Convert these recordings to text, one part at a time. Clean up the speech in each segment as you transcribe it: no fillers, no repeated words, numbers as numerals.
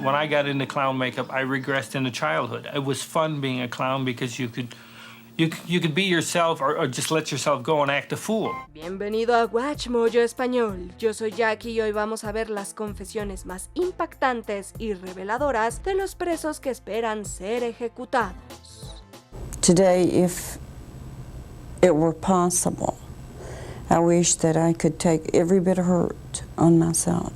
when I got into clown makeup, I regressed into childhood. It was fun being a clown because you could be yourself or just let yourself go and act a fool. Bienvenido a Watch Mojo Español. Yo soy Jackie y hoy vamos a ver las confesiones más impactantes y reveladoras de los presos que esperan ser ejecutados. Today, if it were possible, I wish that I could take every bit of hurt on myself.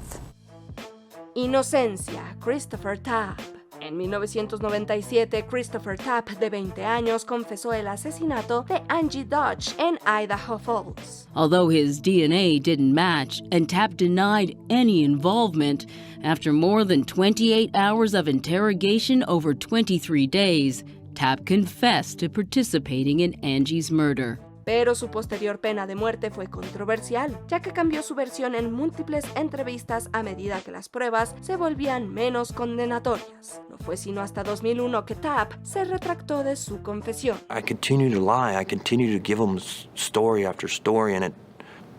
Inocencia, Christopher Tapp. En 1997, Christopher Tapp, de 20 años, confesó el asesinato de Angie Dodge en Idaho Falls. Although his DNA didn't match, and Tapp denied any involvement, after more than 28 hours of interrogation over 23 days, Tapp confessed to participating in Angie's murder. Pero su posterior pena de muerte fue controversial, ya que cambió su versión en múltiples entrevistas a medida que las pruebas se volvían menos condenatorias. No fue sino hasta 2001 que Tapp se retractó de su confesión. I continue to lie. I continue to give them story after story, and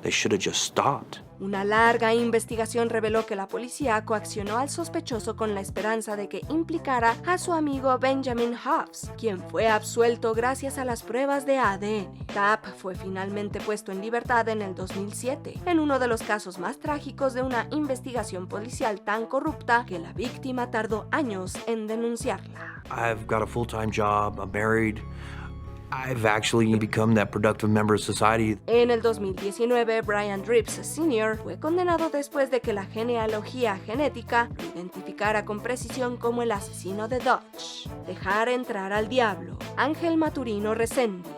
they should have just stopped. Una larga investigación reveló que la policía coaccionó al sospechoso con la esperanza de que implicara a su amigo Benjamin Hobbs, quien fue absuelto gracias a las pruebas de ADN. Tapp fue finalmente puesto en libertad en el 2007, en uno de los casos más trágicos de una investigación policial tan corrupta que la víctima tardó años en denunciarla. I've got a full-time job. I'm married. I've actually become that productive member of society. En el 2019, Brian Dripps Sr. fue condenado después de que la genealogía genética lo identificara con precisión como el asesino de Dodge. Dejar entrar al diablo. Ángel Maturino Reséndiz.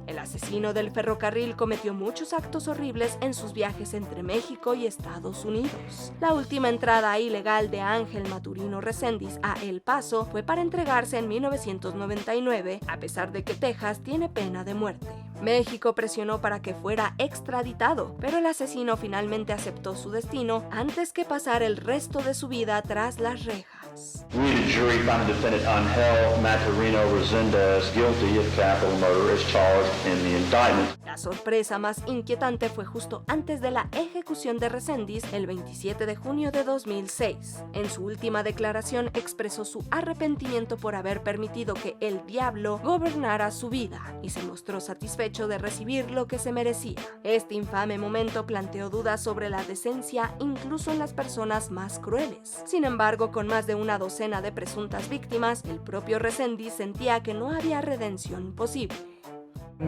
El asesino del ferrocarril cometió muchos actos horribles en sus viajes entre México y Estados Unidos. La última entrada ilegal de Ángel Maturino Reséndiz a El Paso fue para entregarse en 1999, a pesar de que Texas tiene pena de muerte. México presionó para que fuera extraditado, pero el asesino finalmente aceptó su destino antes que pasar el resto de su vida tras las rejas. We, the jury, found the defendant Ángel Maturino Reséndiz guilty of capital murder as charged in the indictment. La sorpresa más inquietante fue justo antes de la ejecución de Reséndiz, el 27 de junio de 2006. En su última declaración expresó su arrepentimiento por haber permitido que el diablo gobernara su vida y se mostró satisfecho de recibir lo que se merecía. Este infame momento planteó dudas sobre la decencia incluso en las personas más crueles. Sin embargo, con más de una docena de presuntas víctimas, el propio Reséndiz sentía que no había redención posible.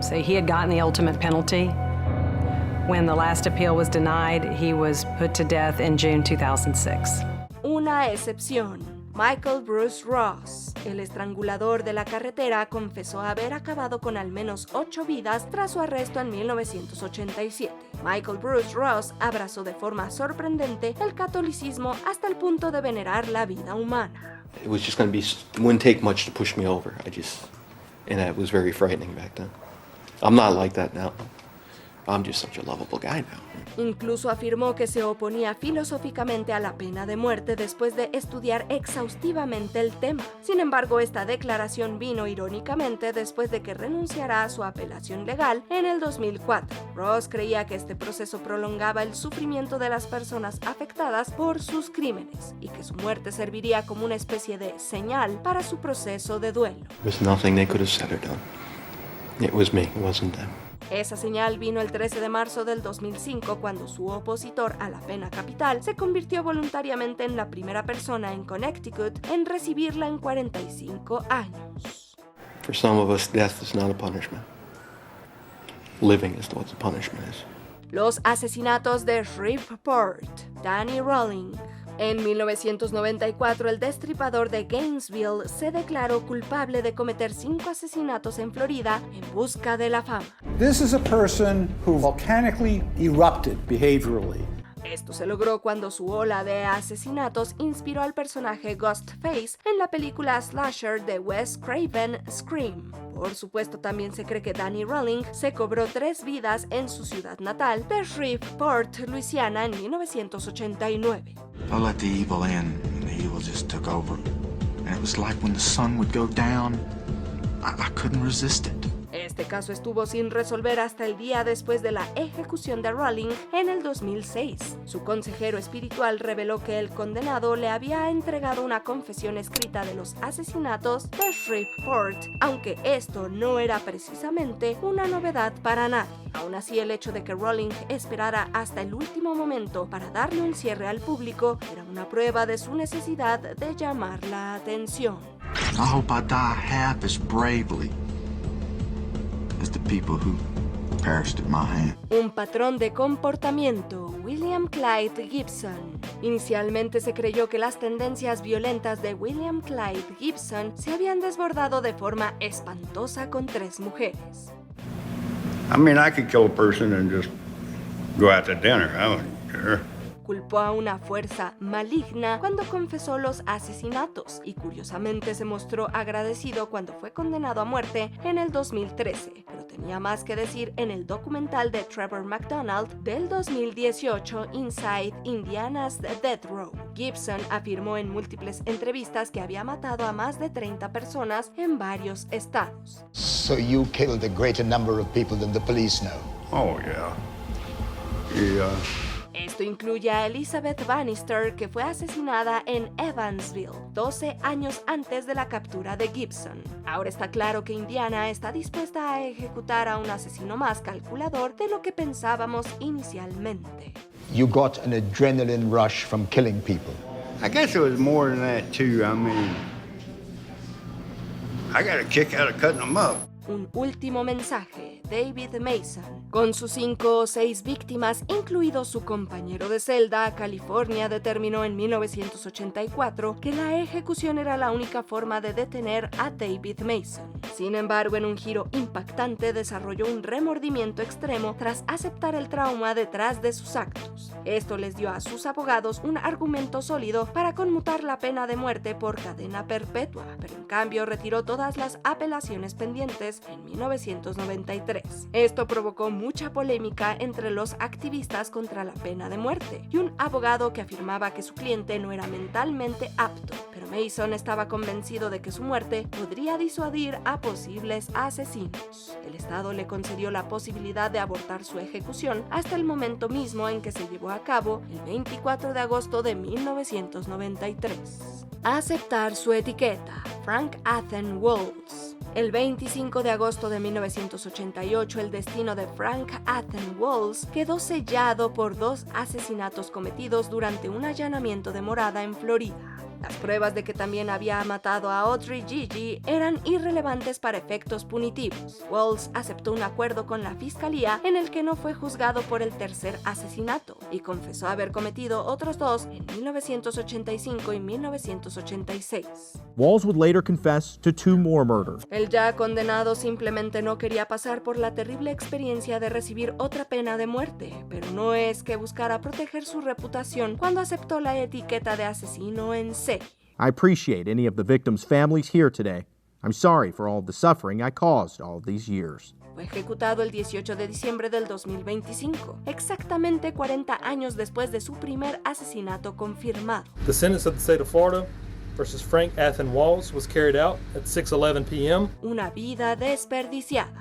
So he had gotten the ultimate penalty. When the last appeal was denied, he was put to death in June 2006. Una excepción. Michael Bruce Ross, el estrangulador de la carretera, confesó haber acabado con al menos 8 vidas tras su arresto en 1987. Michael Bruce Ross abrazó de forma sorprendente el catolicismo hasta el punto de venerar la vida humana. It was just going to be, it wouldn't take much to push me over. And it was very frightening back then. I'm not like that now. I'm just such a lovable guy now. Incluso afirmó que se oponía filosóficamente a la pena de muerte después de estudiar exhaustivamente el tema. Sin embargo, esta declaración vino irónicamente después de que renunciara a su apelación legal en el 2004. Ross creía que este proceso prolongaba el sufrimiento de las personas afectadas por sus crímenes y que su muerte serviría como una especie de señal para su proceso de duelo. There's nothing they could have said or done. It was me, it wasn't them. Esa señal vino el 13 de marzo del 2005 cuando su opositor a la pena capital se convirtió voluntariamente en la primera persona en Connecticut en recibirla en 45 años. For some of us, death is not a punishment. Living is what the punishment is. Los asesinatos de Shreveport, Danny Rolling. En 1994, el destripador de Gainesville se declaró culpable de cometer 5 asesinatos en Florida en busca de la fama. This is a person who volcanically erupted behaviorally. Esto se logró cuando su ola de asesinatos inspiró al personaje Ghostface en la película slasher de Wes Craven, Scream. Por supuesto, también se cree que Danny Rolling se cobró 3 vidas en su ciudad natal de Shreveport, Luisiana, en 1989. I let the evil in, and the evil just took over. And it was like when the sun would go down, I couldn't resist it. Este caso estuvo sin resolver hasta el día después de la ejecución de Rowling en el 2006. Su consejero espiritual reveló que el condenado le había entregado una confesión escrita de los asesinatos de Shreveport, aunque esto no era precisamente una novedad para nadie. Aún así, el hecho de que Rowling esperara hasta el último momento para darle un cierre al público era una prueba de su necesidad de llamar la atención. I hope I die half as bravely as the people who perished at my hand. Un patrón de comportamiento, William Clyde Gibson. Inicialmente se creyó que las tendencias violentas de William Clyde Gibson se habían desbordado de forma espantosa con 3 mujeres. I mean, I could kill a person and just go out to dinner. I wouldn't care. Culpó a una fuerza maligna cuando confesó los asesinatos y curiosamente se mostró agradecido cuando fue condenado a muerte en el 2013, pero tenía más que decir en el documental de Trevor McDonald del 2018, Inside Indiana's Death Row. Gibson afirmó en múltiples entrevistas que había matado a más de 30 personas en varios estados. So you killed a greater number of people than the police know? Oh, yeah. Yeah. Esto incluye a Elizabeth Bannister, que fue asesinada en Evansville 12 años antes de la captura de Gibson. Ahora está claro que Indiana está dispuesta a ejecutar a un asesino más calculador de lo que pensábamos inicialmente. You got an adrenaline rush from killing people. I guess it was more than that, too. I mean, I got a kick out of cutting them up. Un último mensaje, David Mason. Con sus 5 o 6 víctimas, incluido su compañero de celda, California determinó en 1984 que la ejecución era la única forma de detener a David Mason. Sin embargo, en un giro impactante, desarrolló un remordimiento extremo tras aceptar el trauma detrás de sus actos. Esto les dio a sus abogados un argumento sólido para conmutar la pena de muerte por cadena perpetua, pero en cambio retiró todas las apelaciones pendientes en 1993. Esto provocó mucha polémica entre los activistas contra la pena de muerte y un abogado que afirmaba que su cliente no era mentalmente apto, pero Mason estaba convencido de que su muerte podría disuadir a posibles asesinos. El Estado le concedió la posibilidad de abortar su ejecución hasta el momento mismo en que se llevó a cabo el 24 de agosto de 1993. Aceptar su etiqueta, Frank Athen Walls. El 25 de agosto de 1988, el destino de Frank Athen Walls quedó sellado por 2 asesinatos cometidos durante un allanamiento de morada en Florida. Las pruebas de que también había matado a Audrey Gigi eran irrelevantes para efectos punitivos. Walls aceptó un acuerdo con la fiscalía en el que no fue juzgado por el tercer asesinato y confesó haber cometido otros 2 en 1985 y 1986. Walls would later confess to 2 more murders. El ya condenado simplemente no quería pasar por la terrible experiencia de recibir otra pena de muerte, pero no es que buscara proteger su reputación cuando aceptó la etiqueta de asesino en serie. I appreciate any of the victims' families here today. I'm sorry for all the suffering I caused all these years. Fue ejecutado el 18 de diciembre del 2025, exactamente 40 años después de su primer asesinato confirmado. The sentence of the state of Florida versus Frank Athen Walls was carried out at 6:11 p.m. Una vida desperdiciada.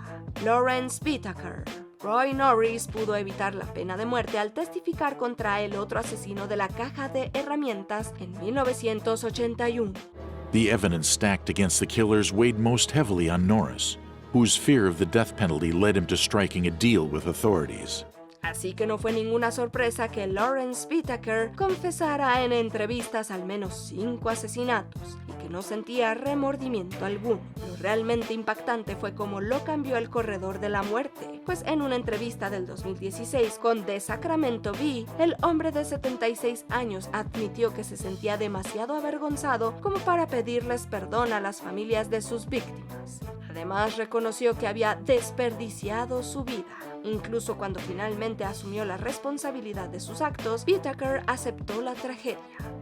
Lawrence Whitaker. Roy Norris pudo evitar la pena de muerte al testificar contra el otro asesino de la caja de herramientas en 1981. The evidence stacked against the killers weighed most heavily on Norris, whose fear of the death penalty led him to striking a deal with authorities. Así que no fue ninguna sorpresa que Lawrence Whitaker confesara en entrevistas al menos 5 asesinatos y que no sentía remordimiento alguno. Lo realmente impactante fue cómo lo cambió el corredor de la muerte, pues en una entrevista del 2016 con The Sacramento Bee, el hombre de 76 años admitió que se sentía demasiado avergonzado como para pedirles perdón a las familias de sus víctimas. Además, reconoció que había desperdiciado su vida. Incluso cuando finalmente asumió la responsabilidad de sus actos, Whitaker aceptó la tragedia.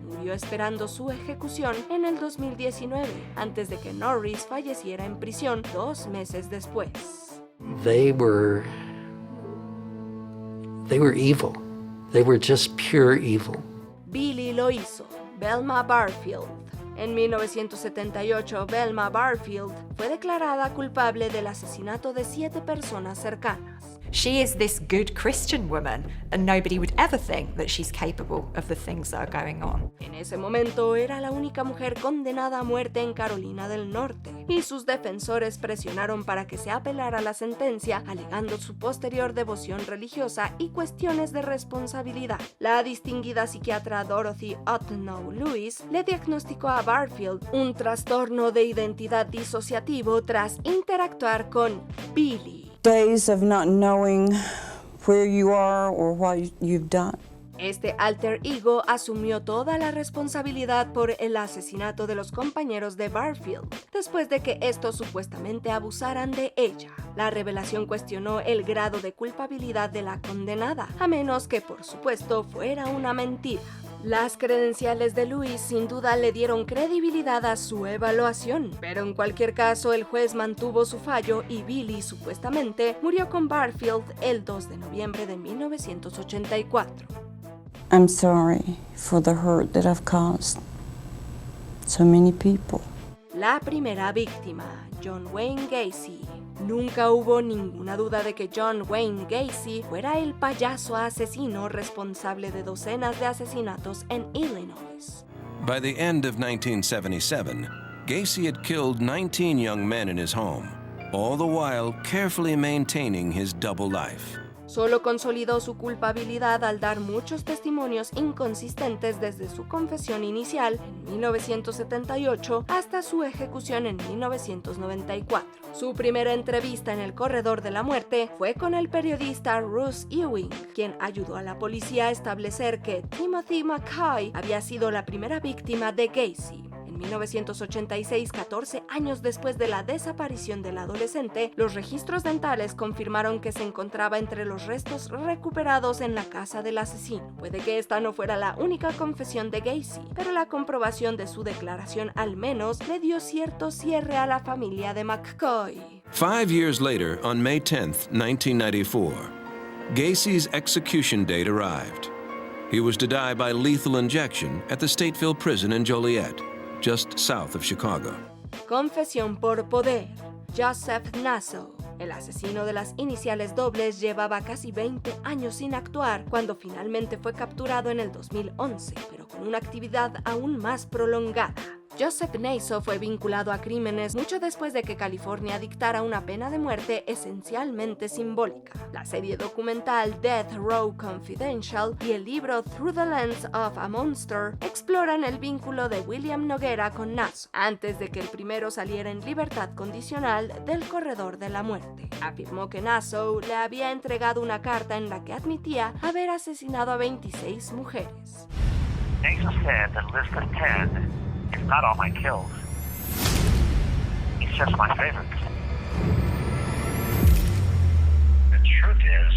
Murió esperando su ejecución en el 2019, antes de que Norris falleciera en prisión 2 meses después. They were evil. They were just pure evil. Billy lo hizo, Velma Barfield. En 1978, Velma Barfield fue declarada culpable del asesinato de 7 personas cercanas. She is this good Christian woman, and nobody would ever think that she's capable of the things that are going on. En ese momento era la única mujer condenada a muerte en Carolina del Norte, y sus defensores presionaron para que se apelara la sentencia, alegando su posterior devoción religiosa y cuestiones de responsabilidad. La distinguida psiquiatra Dorothy Otnow Lewis le diagnosticó a Barfield un trastorno de identidad disociativo tras interactuar con Billy. Days of not knowing where you are or what you've done. Este alter ego asumió toda la responsabilidad por el asesinato de los compañeros de Barfield, después de que estos supuestamente abusaran de ella. La revelación cuestionó el grado de culpabilidad de la condenada, a menos que, por supuesto, fuera una mentira. Las credenciales de Lewis sin duda le dieron credibilidad a su evaluación, pero en cualquier caso el juez mantuvo su fallo y Billy supuestamente murió con Barfield el 2 de noviembre de 1984. I'm sorry for the hurt that I've caused so many people. La primera víctima, John Wayne Gacy. Nunca hubo ninguna duda de que John Wayne Gacy fuera el payaso asesino responsable de docenas de asesinatos en Illinois. By the end of 1977, Gacy had killed 19 young men in his home, all the while carefully maintaining his double life. Solo consolidó su culpabilidad al dar muchos testimonios inconsistentes desde su confesión inicial en 1978 hasta su ejecución en 1994. Su primera entrevista en el corredor de la muerte fue con el periodista Russ Ewing, quien ayudó a la policía a establecer que Timothy McKay había sido la primera víctima de Gacy. En 1986, 14 años después de la desaparición del adolescente, los registros dentales confirmaron que se encontraba entre los restos recuperados en la casa del asesino. Puede que esta no fuera la única confesión de Gacy, pero la comprobación de su declaración al menos le dio cierto cierre a la familia de McCoy. 5 years later, on May 10th, 1994, Gacy's execution date arrived. He was to die by lethal injection at the Stateville Prison in Joliet, just south of Chicago. Confesión por poder. Joseph Nassau, el asesino de las iniciales dobles, llevaba casi 20 años sin actuar cuando finalmente fue capturado en el 2011, pero con una actividad aún más prolongada. Joseph Nassau fue vinculado a crímenes mucho después de que California dictara una pena de muerte esencialmente simbólica. La serie documental Death Row Confidential y el libro Through the Lens of a Monster exploran el vínculo de William Noguera con Nassau, antes de que el primero saliera en libertad condicional del corredor de la muerte. Afirmó que Nassau le había entregado una carta en la que admitía haber asesinado a 26 mujeres. Nassau said that list of 10 is not all my kills. It's just my favorites. The truth is,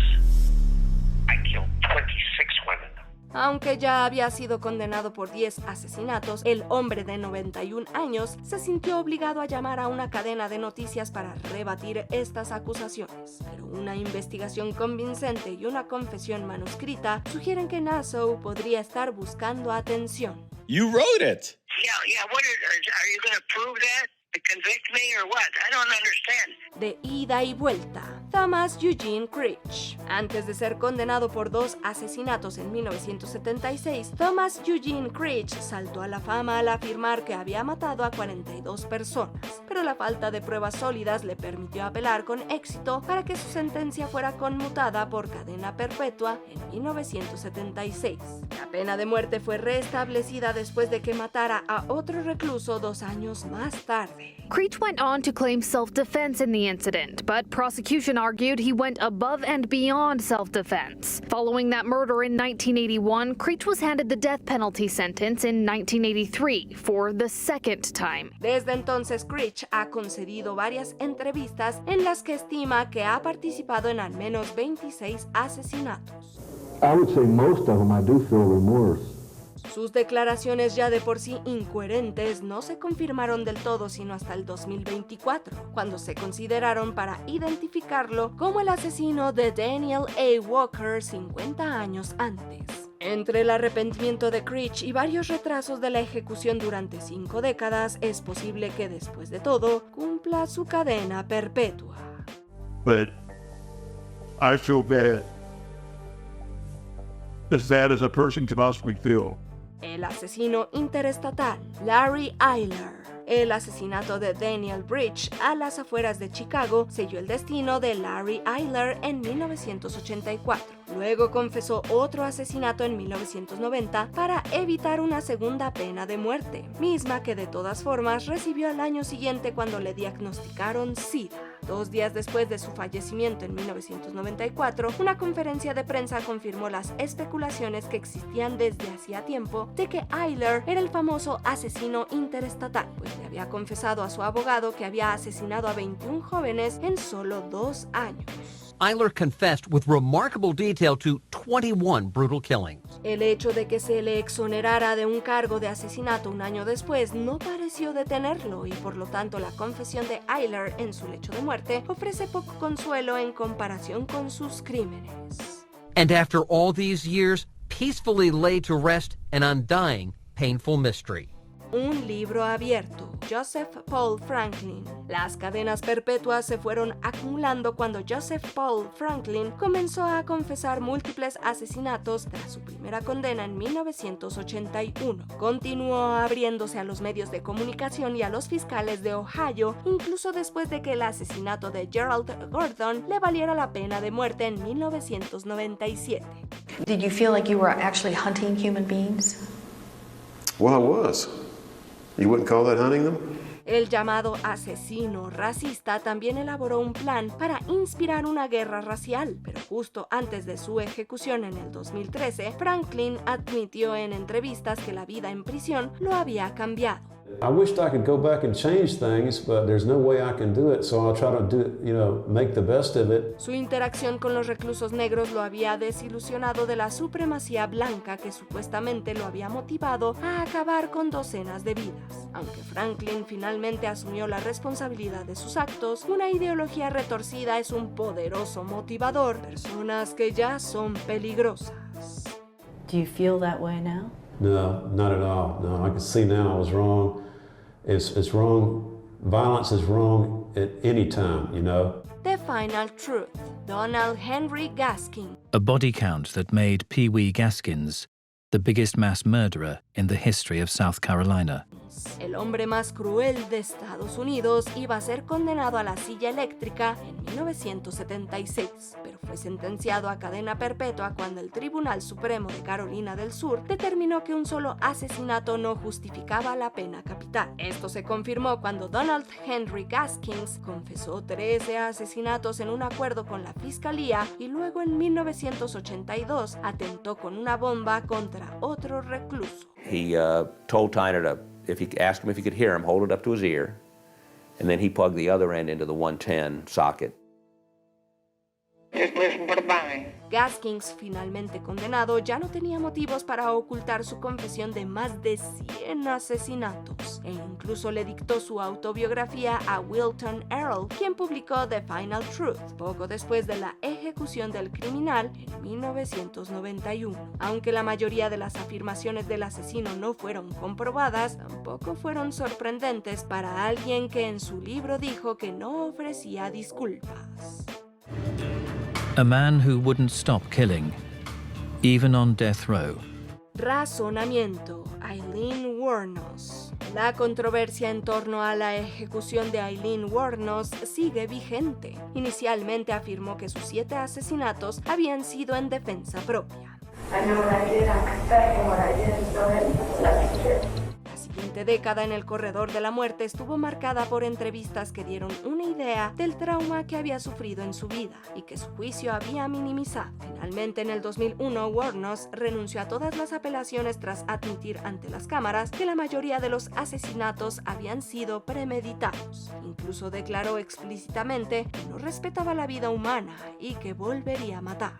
I killed 26 women. Aunque ya había sido condenado por 10 asesinatos, el hombre de 91 años se sintió obligado a llamar a una cadena de noticias para rebatir estas acusaciones. Pero una investigación convincente y una confesión manuscrita sugieren que Nassau podría estar buscando atención. You wrote it. Yeah. What are you going to prove that? To convict me or what? I don't understand. De ida y vuelta, Thomas Eugene Creech. Antes de ser condenado por 2 asesinatos en 1976, Thomas Eugene Creech saltó a la fama al afirmar que había matado a 42 personas, pero la falta de pruebas sólidas le permitió apelar con éxito para que su sentencia fuera conmutada por cadena perpetua en 1976. La pena de muerte fue restablecida después de que matara a otro recluso 2 años más tarde. Creech went on to claim self-defense in the incident, but prosecution argued he went above and beyond self-defense. Following that murder in 1981, Creech was handed the death penalty sentence in 1983 for the second time. Desde entonces, Creech ha concedido varias entrevistas en las que estima que ha participado en al menos 26 asesinatos. I would say most of them I do feel remorse. Sus declaraciones, ya de por sí incoherentes, no se confirmaron del todo sino hasta el 2024, cuando se consideraron para identificarlo como el asesino de Daniel A. Walker 50 años antes. Entre el arrepentimiento de Creech y varios retrasos de la ejecución durante 5 décadas, es posible que después de todo cumpla su cadena perpetua. But I feel bad. As bad as a person can possibly feel. El asesino interestatal, Larry Eyler. El asesinato de Daniel Bridge a las afueras de Chicago selló el destino de Larry Eyler en 1984. Luego confesó otro asesinato en 1990 para evitar una segunda pena de muerte, misma que de todas formas recibió al año siguiente cuando le diagnosticaron SIDA. 2 días después de su fallecimiento en 1994, una conferencia de prensa confirmó las especulaciones que existían desde hacía tiempo de que Eyler era el famoso asesino interestatal, pues le había confesado a su abogado que había asesinado a 21 jóvenes en solo 2 años. Eyler confessed with remarkable detail to 21 brutal killings. El hecho de que se le exonerara de un cargo de asesinato un año después no pareció detenerlo y por lo tanto la confesión de Eyler en su lecho de muerte ofrece poco consuelo en comparación con sus crímenes. And after all these years, peacefully laid to rest an undying, painful mystery. Un libro abierto, Joseph Paul Franklin. Las cadenas perpetuas se fueron acumulando cuando Joseph Paul Franklin comenzó a confesar múltiples asesinatos tras su primera condena en 1981. Continuó abriéndose a los medios de comunicación y a los fiscales de Ohio, incluso después de que el asesinato de Gerald Gordon le valiera la pena de muerte en 1997. Did you feel like you were actually hunting human beings? Well, I was. You wouldn't call that hunting them? El llamado asesino racista también elaboró un plan para inspirar una guerra racial, pero justo antes de su ejecución en el 2013, Franklin admitió en entrevistas que la vida en prisión lo había cambiado. I wished I could go back and change things, but there's no way I can do it, so I'll try to do, make the best of it. Su interacción con los reclusos negros lo había desilusionado de la supremacía blanca que supuestamente lo había motivado a acabar con docenas de vidas. Aunque Franklin finalmente asumió la responsabilidad de sus actos, una ideología retorcida es un poderoso motivador, personas que ya son peligrosas. Do you feel that way now? No, not at all. No, I can see now I was wrong. It's wrong. Violence is wrong at any time, The Final Truth, Donald Henry Gaskin. A body count that made Pee Wee Gaskins the biggest mass murderer in the history of South Carolina. El hombre más cruel de Estados Unidos iba a ser condenado a la silla eléctrica en 1976, pero fue sentenciado a cadena perpetua cuando el Tribunal Supremo de Carolina del Sur determinó que un solo asesinato no justificaba la pena capital. Esto se confirmó cuando Donald Henry Gaskins confesó 13 asesinatos en un acuerdo con la fiscalía y luego en 1982 atentó con una bomba contra otro recluso. He told Tyner to, if he asked him if he could hear him, hold it up to his ear, and then he plugged the other end into the 110 socket. Just listen for the bang. Gaskins, finalmente condenado, ya no tenía motivos para ocultar su confesión de más de 100 asesinatos, e incluso le dictó su autobiografía a Wilton Earl, quien publicó The Final Truth, poco después de la ejecución del criminal en 1991. Aunque la mayoría de las afirmaciones del asesino no fueron comprobadas, tampoco fueron sorprendentes para alguien que en su libro dijo que no ofrecía disculpas. A man who wouldn't stop killing, even on death row. Razonamiento, Aileen Wuornos. La controversia en torno a la ejecución de Aileen Wuornos sigue vigente. Inicialmente afirmó que sus 7 asesinatos habían sido en defensa propia. La siguiente década en el corredor de la muerte estuvo marcada por entrevistas que dieron una idea del trauma que había sufrido en su vida y que su juicio había minimizado. Finalmente, en el 2001, Wuornos renunció a todas las apelaciones tras admitir ante las cámaras que la mayoría de los asesinatos habían sido premeditados. Incluso declaró explícitamente que no respetaba la vida humana y que volvería a matar.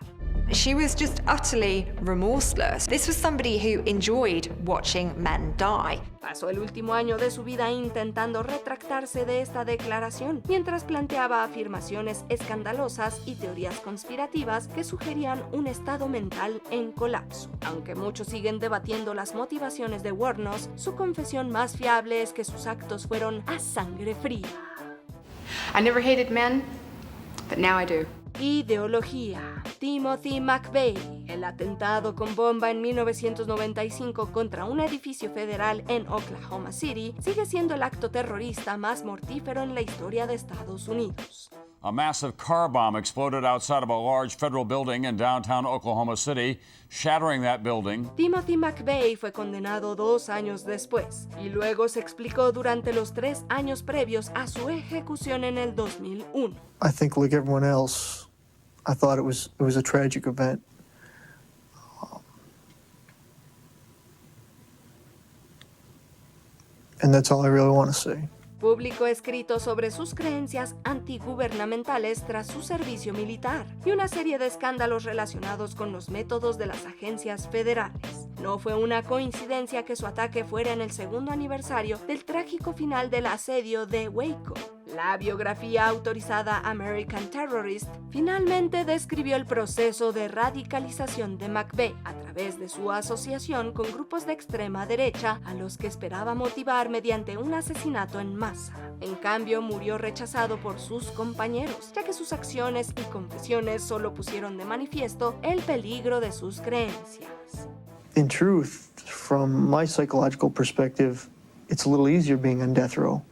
She was just utterly remorseless. This was somebody who enjoyed watching men die. Pasó el último año de su vida intentando retractarse de esta declaración, mientras planteaba afirmaciones escandalosas y teorías conspirativas que sugerían un estado mental en colapso. Aunque muchos siguen debatiendo las motivaciones de Wuornos, su confesión más fiable es que sus actos fueron a sangre fría. I never hated men, but now I do. Ideología. Timothy McVeigh. El atentado con bomba en 1995 contra un edificio federal en Oklahoma City sigue siendo el acto terrorista más mortífero en la historia de Estados Unidos. A massive car bomb exploded outside of a large federal building in downtown Oklahoma City, shattering that building. Timothy McVeigh fue condenado 2 años después y luego se explicó durante los 3 años previos a su ejecución en el 2001. I think, like everyone else, I thought it was a tragic event. And that's all I really want to say. Publicó escritos sobre sus creencias antigubernamentales tras su servicio militar y una serie de escándalos relacionados con los métodos de las agencias federales. No fue una coincidencia que su ataque fuera en el 2º aniversario del trágico final del asedio de Waco. La biografía autorizada American Terrorist finalmente describió el proceso de radicalización de McVeigh a través de su asociación con grupos de extrema derecha a los que esperaba motivar mediante un asesinato en masa. En cambio, murió rechazado por sus compañeros, ya que sus acciones y confesiones solo pusieron de manifiesto el peligro de sus creencias. In truth, from my psychological perspective, it's a little easier being on death row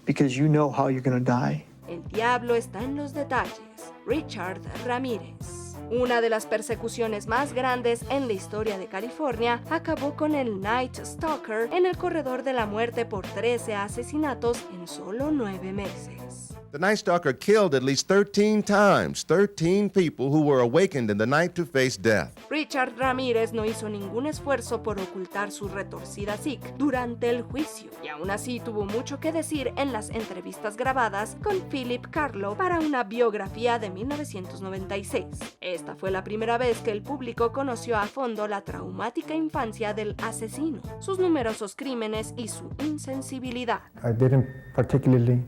because you know how you're going to die. El diablo está en los detalles. Richard Ramírez. Una de las persecuciones más grandes en la historia de California acabó con el Night Stalker en el corredor de la muerte por 13 asesinatos en solo 9 meses. The Night Stalker killed at least 13 times, 13 people who were awakened in the night to face death. Richard Ramírez no hizo ningún esfuerzo por ocultar su retorcida psique durante el juicio, y aún así tuvo mucho que decir en las entrevistas grabadas con Philip Carlo para una biografía de 1996. Esta fue la primera vez que el público conoció a fondo la traumática infancia del asesino, sus numerosos crímenes y su insensibilidad. I didn't particularly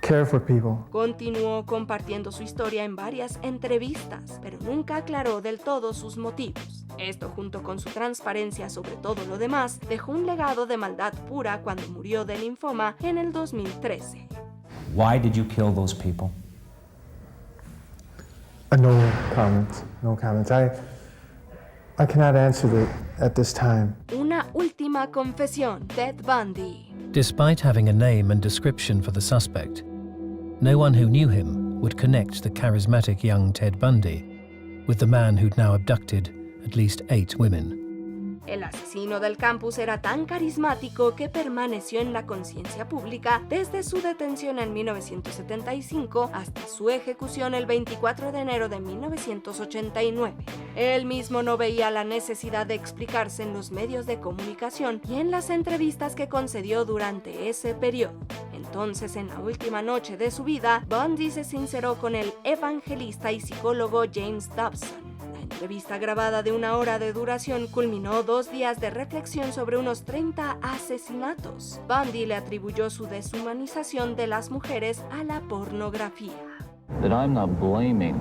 care for people. Continuó compartiendo su historia en varias entrevistas, pero nunca aclaró del todo sus motivos. Esto, junto con su transparencia sobre todo lo demás, dejó un legado de maldad pura cuando murió de linfoma en el 2013. Why did you kill those people? No comments. No comments. I cannot answer that at this time. Una última confesión. Ted Bundy. Despite having a name and description for the suspect, no one who knew him would connect the charismatic young Ted Bundy with the man who'd now abducted at least 8 women. El asesino del campus era tan carismático que permaneció en la conciencia pública desde su detención en 1975 hasta su ejecución el 24 de enero de 1989. Él mismo no veía la necesidad de explicarse en los medios de comunicación y en las entrevistas que concedió durante ese periodo. Entonces, en la última noche de su vida, Bundy se sinceró con el evangelista y psicólogo James Dobson. La entrevista grabada de 1 hora de duración culminó 2 días de reflexión sobre unos 30 asesinatos. Bundy le atribuyó su deshumanización de las mujeres a la pornografía. That I'm not blaming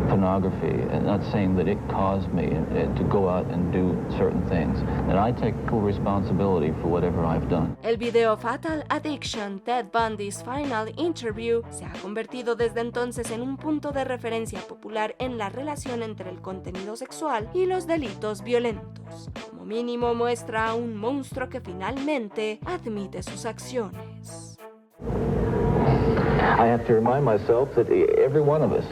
pornography and not saying that it caused me to go out and do certain things, that I take full responsibility for whatever I've done. El video Fatal Addiction, Ted Bundy's Final Interview, se ha convertido desde entonces en un punto de referencia popular en la relación entre el contenido sexual y los delitos violentos. Como mínimo muestra a un monstruo que finalmente admite sus acciones. I have to remind myself that every one of us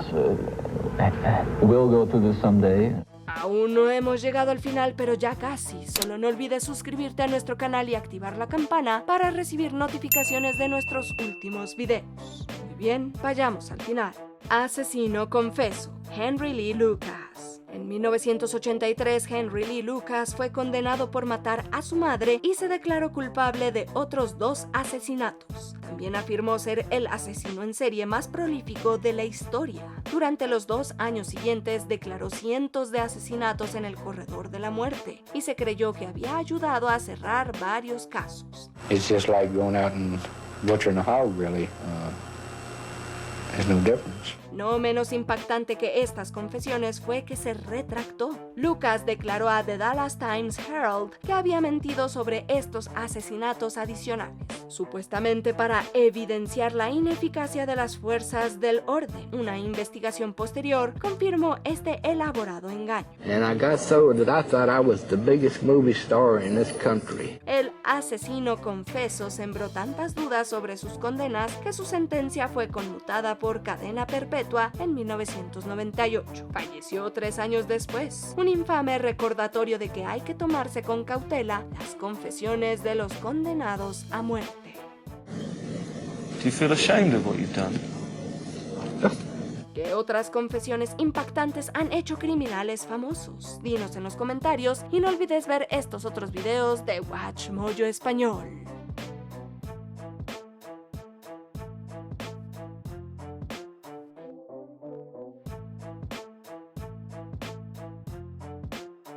will go through this someday. Aún no hemos llegado al final, pero ya casi. Solo no olvides suscribirte a nuestro canal y activar la campana para recibir notificaciones de nuestros últimos videos. Muy bien, vayamos al final. Asesino confeso, Henry Lee Lucas. En 1983, Henry Lee Lucas fue condenado por matar a su madre y se declaró culpable de otros 2 asesinatos. También afirmó ser el asesino en serie más prolífico de la historia. Durante los 2 años siguientes declaró cientos de asesinatos en el corredor de la muerte y se creyó que había ayudado a cerrar varios casos. It's just like going out and butchering a hog, really. There's no difference. No menos impactante que estas confesiones fue que se retractó. Lucas declaró a The Dallas Times Herald que había mentido sobre estos asesinatos adicionales, supuestamente para evidenciar la ineficacia de las fuerzas del orden. Una investigación posterior confirmó este elaborado engaño. And I got so that I thought I was the biggest movie star in this country. El asesino confeso sembró tantas dudas sobre sus condenas que su sentencia fue conmutada por cadena perpetua en 1998. Falleció 3 años después. Un infame recordatorio de que hay que tomarse con cautela las confesiones de los condenados a muerte. Do you feel ashamed of what you've done? ¿Qué otras confesiones impactantes han hecho criminales famosos? Dinos en los comentarios y no olvides ver estos otros videos de Watch Mojo Español.